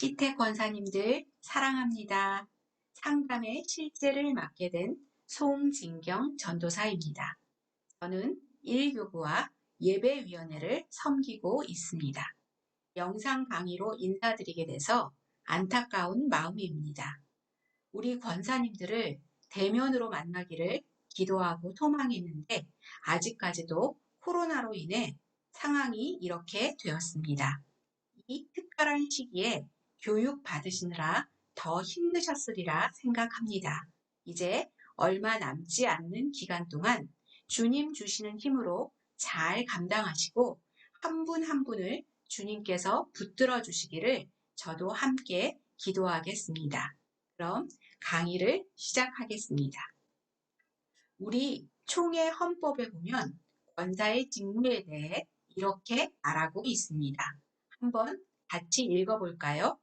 피택 권사님들 사랑합니다. 상담의 실제를 맡게 된 송진경 전도사입니다. 저는 1교구와 예배위원회를 섬기고 있습니다. 영상 강의로 인사드리게 돼서 안타까운 마음입니다. 우리 권사님들을 대면으로 만나기를 기도하고 소망했는데 아직까지도 코로나로 인해 상황이 이렇게 되었습니다. 이 특별한 시기에 교육 받으시느라 더 힘드셨으리라 생각합니다. 이제 얼마 남지 않는 기간 동안 주님 주시는 힘으로 잘 감당하시고 한 분 한 분을 주님께서 붙들어 주시기를 저도 함께 기도하겠습니다. 그럼 강의를 시작하겠습니다. 우리 총회 헌법에 보면 권사의 직무에 대해 이렇게 말하고 있습니다. 한번 같이 읽어볼까요?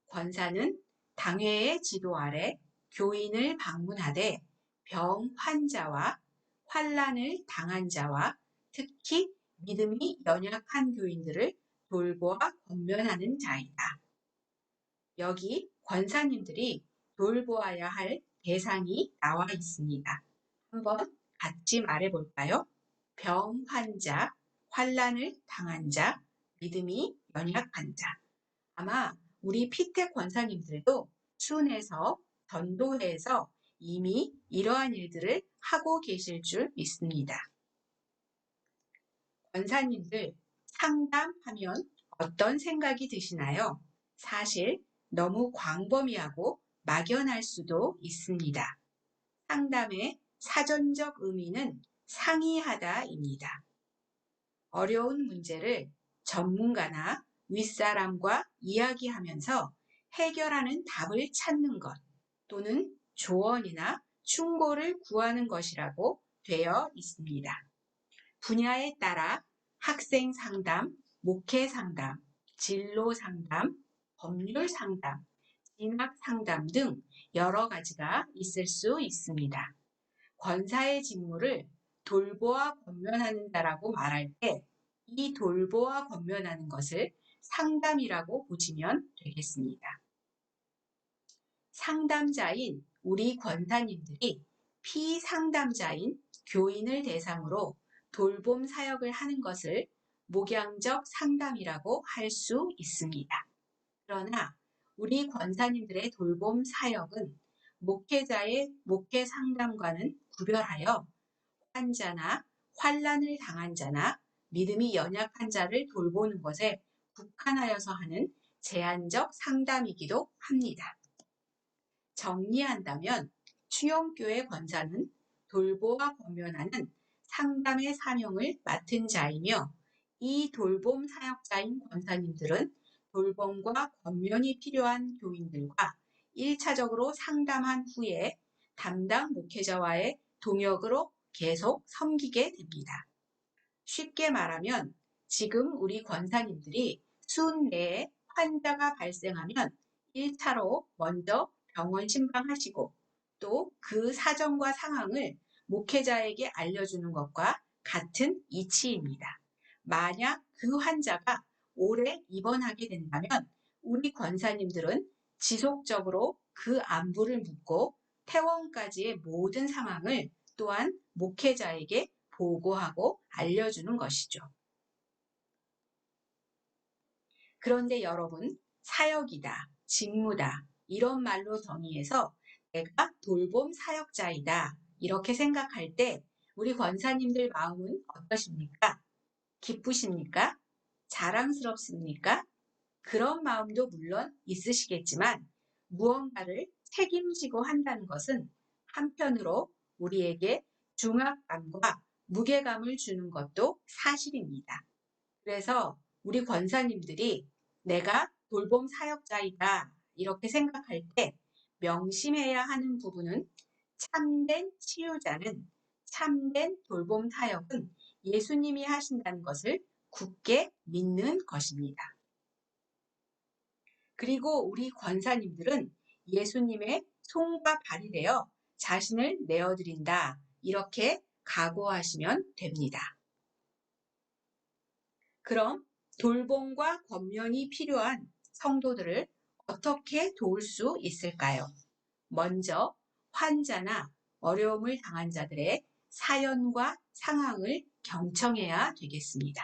권사는 당회의 지도 아래 교인을 방문하되 병 환자와 환난을 당한 자와 특히 믿음이 연약한 교인들을 돌보아 권면하는 자이다. 여기 권사님들이 돌보아야 할 대상이 나와 있습니다. 한번 같이 말해볼까요? 병 환자, 환난을 당한 자, 믿음이 연약한 자. 아마 우리 피택 권사님들도 순회에서 전도회에서 이미 이러한 일들을 하고 계실 줄 믿습니다. 권사님들 상담하면 어떤 생각이 드시나요? 사실 너무 광범위하고 막연할 수도 있습니다. 상담의 사전적 의미는 상의하다입니다. 어려운 문제를 전문가나 윗사람과 이야기하면서 해결하는 답을 찾는 것 또는 조언이나 충고를 구하는 것이라고 되어 있습니다. 분야에 따라 학생 상담, 목회 상담, 진로 상담, 법률 상담, 진학 상담 등 여러 가지가 있을 수 있습니다. 권사의 직무를 돌보아 권면하는 자라고 말할 때 이 돌보아 권면하는 것을 상담이라고 보시면 되겠습니다. 상담자인 우리 권사님들이 피상담자인 교인을 대상으로 돌봄 사역을 하는 것을 목양적 상담이라고 할 수 있습니다. 그러나 우리 권사님들의 돌봄 사역은 목회자의 목회 상담과는 구별하여 환자나 환난을 당한 자나 믿음이 연약한 자를 돌보는 것에 국한하여서 하는 제한적 상담이기도 합니다. 정리한다면 추영교회 권사는 돌보아 권면하는 상담의 사명을 맡은 자이며 이 돌봄 사역자인 권사님들은 돌봄과 권면이 필요한 교인들과 1차적으로 상담한 후에 담당 목회자와의 동역으로 계속 섬기게 됩니다. 쉽게 말하면 지금 우리 권사님들이 순내에 환자가 발생하면 1차로 먼저 병원 신방하시고 또 그 사정과 상황을 목회자에게 알려주는 것과 같은 이치입니다. 만약 그 환자가 오래 입원하게 된다면 우리 권사님들은 지속적으로 그 안부를 묻고 퇴원까지의 모든 상황을 또한 목회자에게 보고하고 알려주는 것이죠. 그런데 여러분, 사역이다, 직무다 이런 말로 정의해서 내가 돌봄 사역자이다 이렇게 생각할 때 우리 권사님들 마음은 어떠십니까? 기쁘십니까? 자랑스럽습니까? 그런 마음도 물론 있으시겠지만 무언가를 책임지고 한다는 것은 한편으로 우리에게 중압감과 무게감을 주는 것도 사실입니다. 그래서 우리 권사님들이 내가 돌봄 사역자이다 이렇게 생각할 때 명심해야 하는 부분은 참된 치유자는 참된 돌봄 사역은 예수님이 하신다는 것을 굳게 믿는 것입니다. 그리고 우리 권사님들은 예수님의 손과 발이 되어 자신을 내어드린다 이렇게 각오하시면 됩니다. 그럼 돌봄과 권면이 필요한 성도들을 어떻게 도울 수 있을까요? 먼저 환자나 어려움을 당한 자들의 사연과 상황을 경청해야 되겠습니다.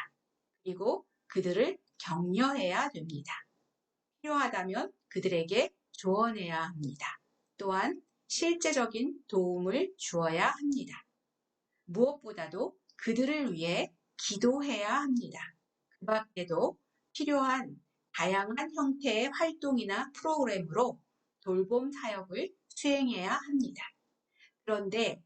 그리고 그들을 격려해야 됩니다. 필요하다면 그들에게 조언해야 합니다. 또한 실제적인 도움을 주어야 합니다. 무엇보다도 그들을 위해 기도해야 합니다. 그 밖에도 필요한 다양한 형태의 활동이나 프로그램으로 돌봄 사역을 수행해야 합니다. 그런데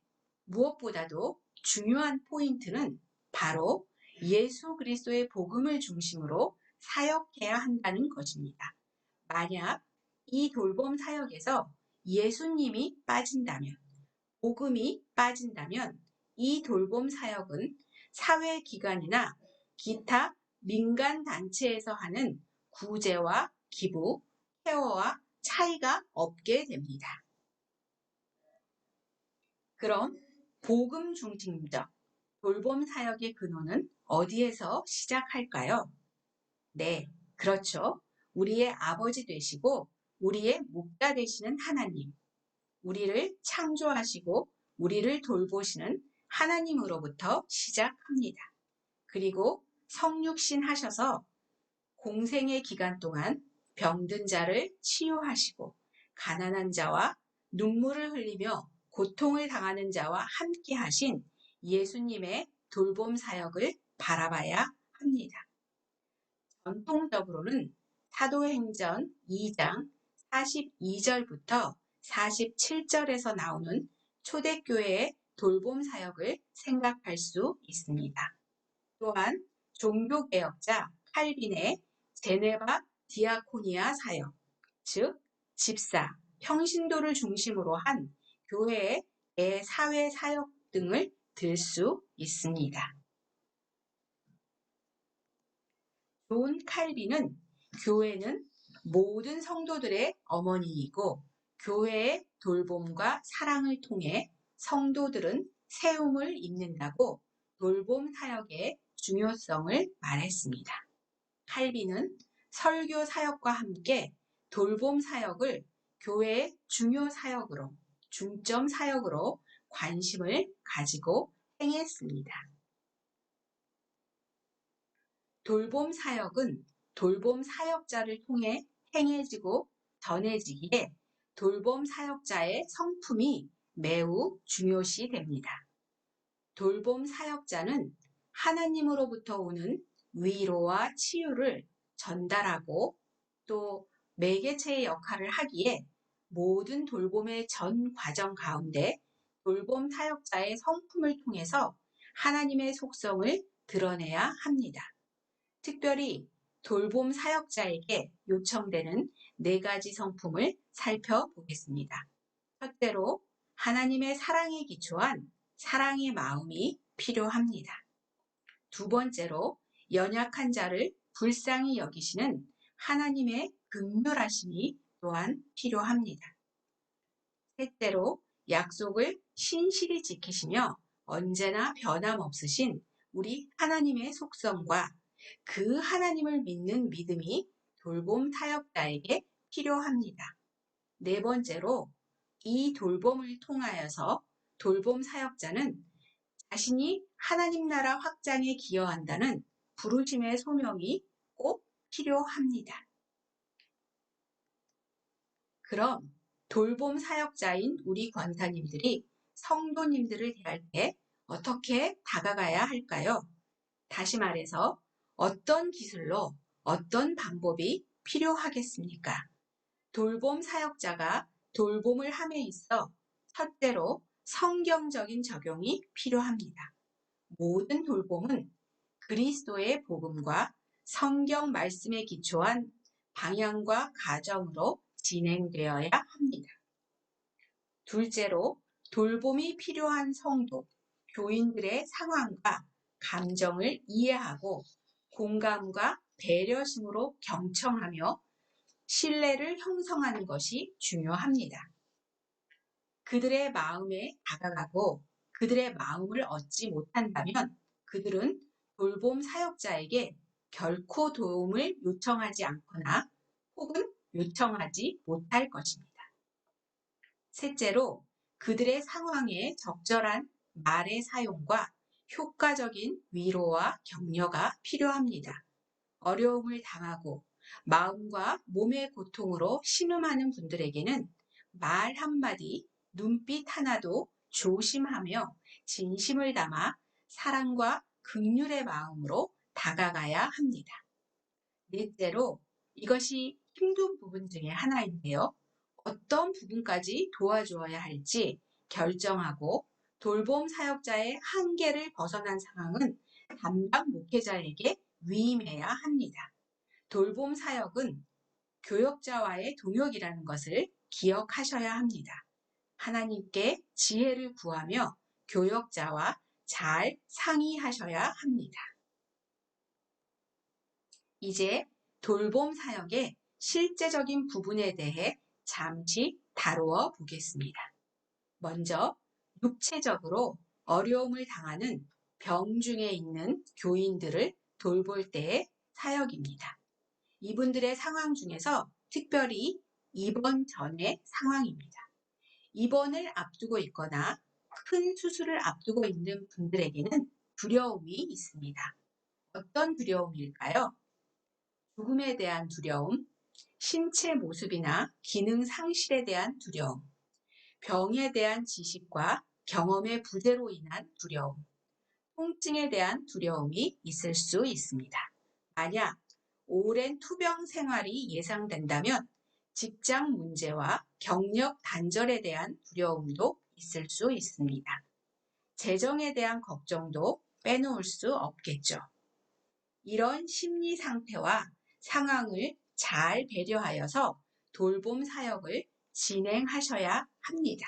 무엇보다도 중요한 포인트는 바로 예수 그리스도의 복음을 중심으로 사역해야 한다는 것입니다. 만약 이 돌봄 사역에서 예수님이 빠진다면, 복음이 빠진다면 이 돌봄 사역은 사회기관이나 기타 민간 단체에서 하는 구제와 기부, 케어와 차이가 없게 됩니다. 그럼 복음 중심적 돌봄 사역의 근원은 어디에서 시작할까요? 네, 그렇죠. 우리의 아버지 되시고 우리의 목자 되시는 하나님, 우리를 창조하시고 우리를 돌보시는 하나님으로부터 시작합니다. 그리고 성육신 하셔서 공생의 기간 동안 병든 자를 치유하시고 가난한 자와 눈물을 흘리며 고통을 당하는 자와 함께 하신 예수님의 돌봄 사역을 바라봐야 합니다. 전통적으로는 사도행전 2장 42절부터 47절에서 나오는 초대교회의 돌봄 사역을 생각할 수 있습니다. 또한 종교개혁자 칼빈의 제네바 디아코니아 사역, 즉 집사, 평신도를 중심으로 한 교회의 대사회 사역 등을 들 수 있습니다. 존 칼빈은 교회는 모든 성도들의 어머니이고 교회의 돌봄과 사랑을 통해 성도들은 세움을 입는다고 돌봄 사역의 중요성을 말했습니다. 칼빈은 설교 사역과 함께 돌봄 사역을 교회의 중요 사역으로, 중점 사역으로 관심을 가지고 행했습니다. 돌봄 사역은 돌봄 사역자를 통해 행해지고 전해지기에 돌봄 사역자의 성품이 매우 중요시 됩니다. 돌봄 사역자는 하나님으로부터 오는 위로와 치유를 전달하고 또 매개체의 역할을 하기에 모든 돌봄의 전 과정 가운데 돌봄 사역자의 성품을 통해서 하나님의 속성을 드러내야 합니다. 특별히 돌봄 사역자에게 요청되는 4가지 성품을 살펴보겠습니다. 첫째로 하나님의 사랑에 기초한 사랑의 마음이 필요합니다. 두 번째로 연약한 자를 불쌍히 여기시는 하나님의 긍휼하심이 또한 필요합니다. 셋째로 약속을 신실히 지키시며 언제나 변함없으신 우리 하나님의 속성과 그 하나님을 믿는 믿음이 돌봄 사역자에게 필요합니다. 네 번째로 이 돌봄을 통하여서 돌봄 사역자는 자신이 하나님 나라 확장에 기여한다는 부르심의 소명이 꼭 필요합니다. 그럼 돌봄 사역자인 우리 권사님들이 성도님들을 대할 때 어떻게 다가가야 할까요? 다시 말해서 어떤 기술로 어떤 방법이 필요하겠습니까? 돌봄 사역자가 돌봄을 함에 있어 첫째로 성경적인 적용이 필요합니다. 모든 돌봄은 그리스도의 복음과 성경 말씀에 기초한 방향과 가정으로 진행되어야 합니다. 둘째로 돌봄이 필요한 성도, 교인들의 상황과 감정을 이해하고 공감과 배려심으로 경청하며 신뢰를 형성하는 것이 중요합니다. 그들의 마음에 다가가고 그들의 마음을 얻지 못한다면 그들은 돌봄 사역자에게 결코 도움을 요청하지 않거나 혹은 요청하지 못할 것입니다. 셋째로 그들의 상황에 적절한 말의 사용과 효과적인 위로와 격려가 필요합니다. 어려움을 당하고 마음과 몸의 고통으로 신음하는 분들에게는 말 한마디, 눈빛 하나도 조심하며 진심을 담아 사랑과 긍휼의 마음으로 다가가야 합니다. 넷째로 이것이 힘든 부분 중에 하나인데요. 어떤 부분까지 도와주어야 할지 결정하고 돌봄 사역자의 한계를 벗어난 상황은 담당 목회자에게 위임해야 합니다. 돌봄 사역은 교역자와의 동역이라는 것을 기억하셔야 합니다. 하나님께 지혜를 구하며 교역자와 잘 상의하셔야 합니다. 이제 돌봄 사역의 실제적인 부분에 대해 잠시 다루어 보겠습니다. 먼저 육체적으로 어려움을 당하는 병중에 있는 교인들을 돌볼 때의 사역입니다. 이분들의 상황 중에서 특별히 입원 전의 상황입니다. 입원을 앞두고 있거나 큰 수술을 앞두고 있는 분들에게는 두려움이 있습니다. 어떤 두려움일까요? 죽음에 대한 두려움, 신체 모습이나 기능 상실에 대한 두려움, 병에 대한 지식과 경험의 부재로 인한 두려움, 통증에 대한 두려움이 있을 수 있습니다. 만약 오랜 투병 생활이 예상된다면 직장 문제와 경력 단절에 대한 두려움도 있을 수 있습니다. 재정에 대한 걱정도 빼놓을 수 없겠죠. 이런 심리 상태와 상황을 잘 배려하여서 돌봄 사역을 진행하셔야 합니다.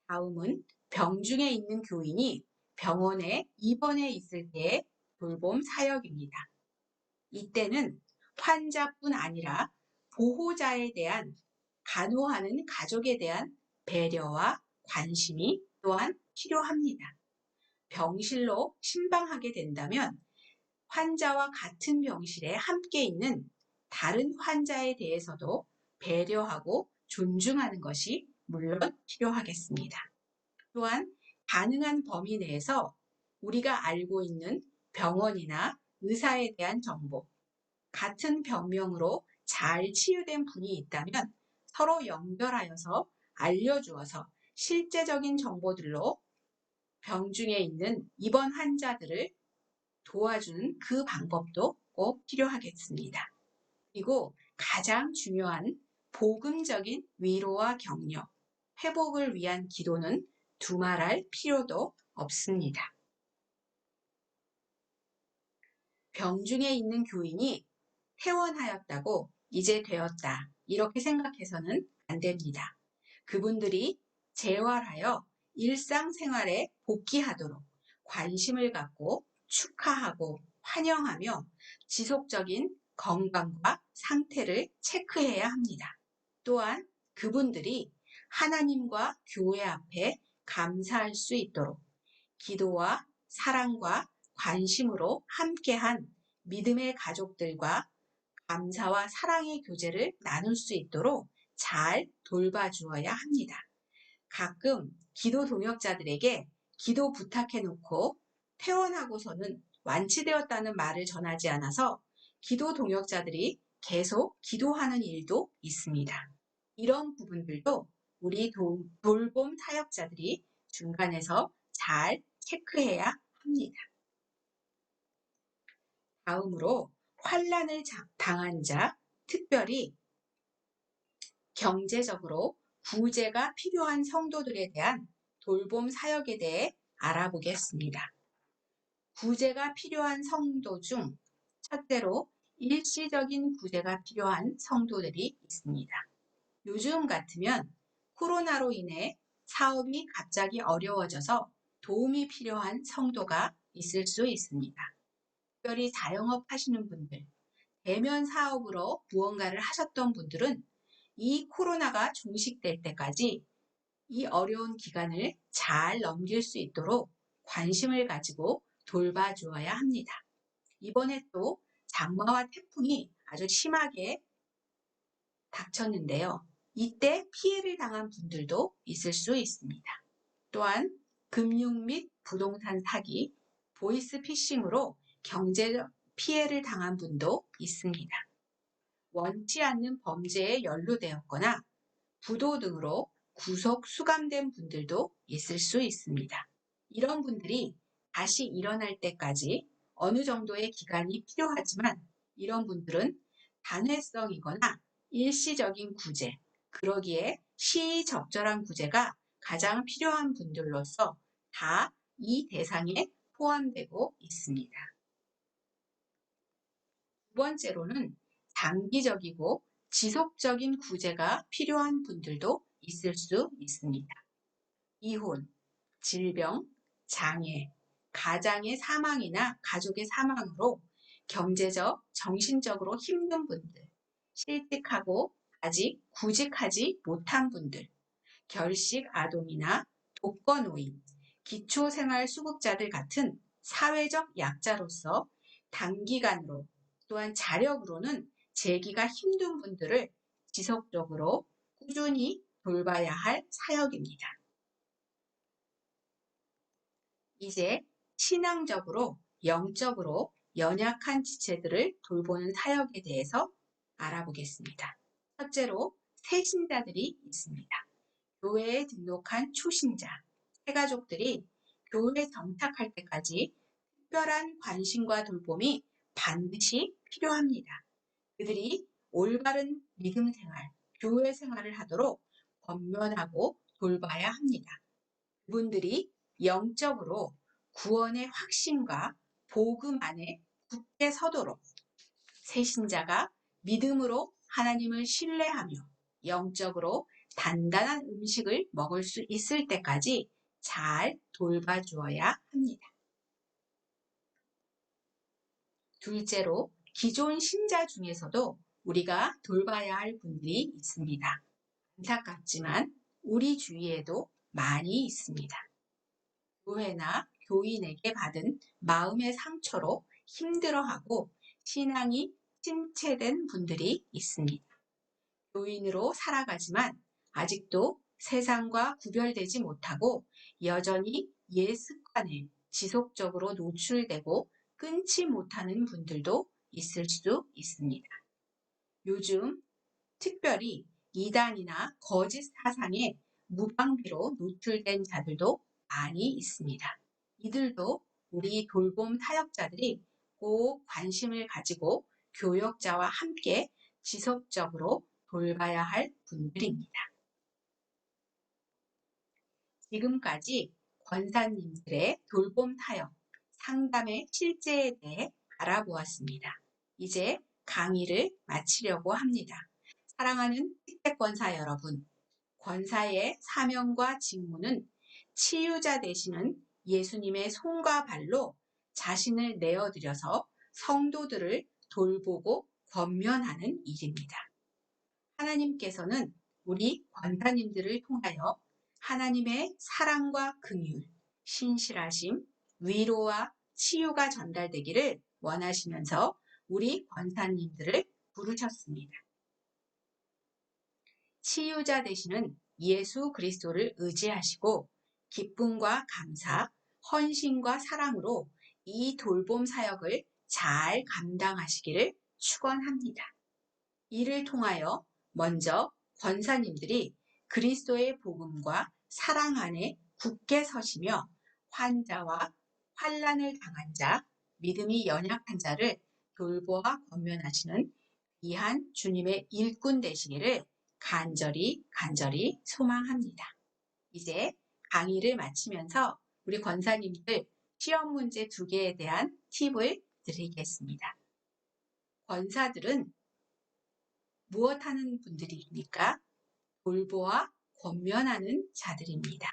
다음은 병중에 있는 교인이 병원에 입원해 있을 때의 돌봄 사역입니다. 이때는 환자뿐 아니라 보호자에 대한 간호하는 가족에 대한 배려와 관심이 또한 필요합니다. 병실로 신방하게 된다면 환자와 같은 병실에 함께 있는 다른 환자에 대해서도 배려하고 존중하는 것이 물론 필요하겠습니다. 또한 가능한 범위 내에서 우리가 알고 있는 병원이나 의사에 대한 정보, 같은 병명으로 잘 치유된 분이 있다면 서로 연결하여서 알려주어서 실제적인 정보들로 병중에 있는 입원 환자들을 도와주는 그 방법도 꼭 필요하겠습니다. 그리고 가장 중요한 복음적인 위로와 격려, 회복을 위한 기도는 두말할 필요도 없습니다. 병중에 있는 교인이 퇴원하였다고 이제 되었다 이렇게 생각해서는 안 됩니다. 그분들이 재활하여 일상생활에 복귀하도록 관심을 갖고 축하하고 환영하며 지속적인 건강과 상태를 체크해야 합니다. 또한 그분들이 하나님과 교회 앞에 감사할 수 있도록 기도와 사랑과 관심으로 함께한 믿음의 가족들과 감사와 사랑의 교제를 나눌 수 있도록 잘 돌봐주어야 합니다. 가끔 기도 동역자들에게 기도 부탁해 놓고 퇴원하고서는 완치되었다는 말을 전하지 않아서 기도 동역자들이 계속 기도하는 일도 있습니다. 이런 부분들도 우리 돌봄 사역자들이 중간에서 잘 체크해야 합니다. 다음으로 환난을 당한 자, 특별히 경제적으로 구제가 필요한 성도들에 대한 돌봄 사역에 대해 알아보겠습니다. 구제가 필요한 성도 중 첫째로 일시적인 구제가 필요한 성도들이 있습니다. 요즘 같으면 코로나로 인해 사업이 갑자기 어려워져서 도움이 필요한 성도가 있을 수 있습니다. 특별히 자영업 하시는 분들, 대면 사업으로 무언가를 하셨던 분들은 이 코로나가 종식될 때까지 이 어려운 기간을 잘 넘길 수 있도록 관심을 가지고 돌봐주어야 합니다. 이번에 또 장마와 태풍이 아주 심하게 닥쳤는데요. 이때 피해를 당한 분들도 있을 수 있습니다. 또한 금융 및 부동산 사기, 보이스피싱으로 경제적 피해를 당한 분도 있습니다. 원치 않는 범죄에 연루되었거나 부도 등으로 구속 수감된 분들도 있을 수 있습니다. 이런 분들이 다시 일어날 때까지 어느 정도의 기간이 필요하지만 이런 분들은 단회성이거나 일시적인 구제, 그러기에 시의적절한 구제가 가장 필요한 분들로서 다 이 대상에 포함되고 있습니다. 두 번째로는 장기적이고 지속적인 구제가 필요한 분들도 있을 수 있습니다. 이혼, 질병, 장애, 가장의 사망이나 가족의 사망으로 경제적, 정신적으로 힘든 분들, 실직하고 아직 구직하지 못한 분들, 결식 아동이나 독거노인, 기초생활수급자들 같은 사회적 약자로서 단기간으로 또한 자력으로는 재기가 힘든 분들을 지속적으로 꾸준히 돌봐야 할 사역입니다. 이제 신앙적으로, 영적으로 연약한 지체들을 돌보는 사역에 대해서 알아보겠습니다. 첫째로 새신자들이 있습니다. 교회에 등록한 초신자, 새가족들이 교회에 정착할 때까지 특별한 관심과 돌봄이 반드시 필요합니다. 그들이 올바른 믿음 생활, 교회 생활을 하도록 권면하고 돌봐야 합니다. 그분들이 영적으로 구원의 확신과 복음 안에 굳게 서도록 새신자가 믿음으로 하나님을 신뢰하며 영적으로 단단한 음식을 먹을 수 있을 때까지 잘 돌봐주어야 합니다. 둘째로 기존 신자 중에서도 우리가 돌봐야 할 분들이 있습니다. 안타깝지만 우리 주위에도 많이 있습니다. 교회나 교인에게 받은 마음의 상처로 힘들어하고 신앙이 침체된 분들이 있습니다. 교인으로 살아가지만 아직도 세상과 구별되지 못하고 여전히 옛 습관에 지속적으로 노출되고 끊지 못하는 분들도 있을 수 있습니다. 요즘 특별히 이단이나 거짓 사상에 무방비로 노출된 자들도 많이 있습니다. 이들도 우리 돌봄 사역자들이 꼭 관심을 가지고 교역자와 함께 지속적으로 돌봐야 할 분들입니다. 지금까지 권사님들의 돌봄 타역, 상담의 실제에 대해 알아보았습니다. 이제 강의를 마치려고 합니다. 사랑하는 택배권사 여러분, 권사의 사명과 직무는 치유자 되시는 예수님의 손과 발로 자신을 내어드려서 성도들을 돌보고 권면하는 일입니다. 하나님께서는 우리 권사님들을 통하여 하나님의 사랑과 긍휼, 신실하심, 위로와 치유가 전달되기를 원하시면서 우리 권사님들을 부르셨습니다. 치유자 되시는 예수 그리스도를 의지하시고 기쁨과 감사, 헌신과 사랑으로 이 돌봄 사역을 잘 감당하시기를 축원합니다. 이를 통하여 먼저 권사님들이 그리스도의 복음과 사랑 안에 굳게 서시며 환자와 환난을 당한 자, 믿음이 연약한 자를 돌보아 권면하시는 귀한 주님의 일꾼 되시기를 간절히 소망합니다. 이제 강의를 마치면서 우리 권사님들 시험 문제 2개에 대한 팁을 드리겠습니다. 권사들은 무엇하는 분들입니까? 돌보아 권면하는 자들입니다.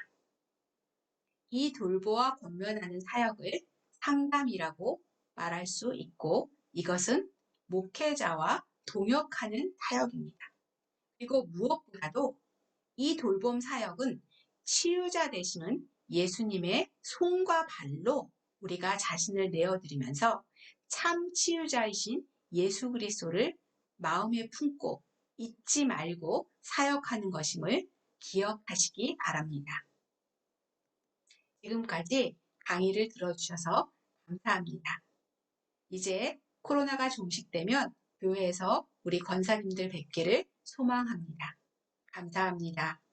이 돌보아 권면하는 사역을 상담이라고 말할 수 있고 이것은 목회자와 동역하는 사역입니다. 그리고 무엇보다도 이 돌봄 사역은 치유자 되시는 예수님의 손과 발로 우리가 자신을 내어드리면서 참 치유자이신 예수 그리스도를 마음에 품고 잊지 말고 사역하는 것임을 기억하시기 바랍니다. 지금까지 강의를 들어주셔서 감사합니다. 이제 코로나가 종식되면 교회에서 우리 권사님들 뵙기를 소망합니다. 감사합니다.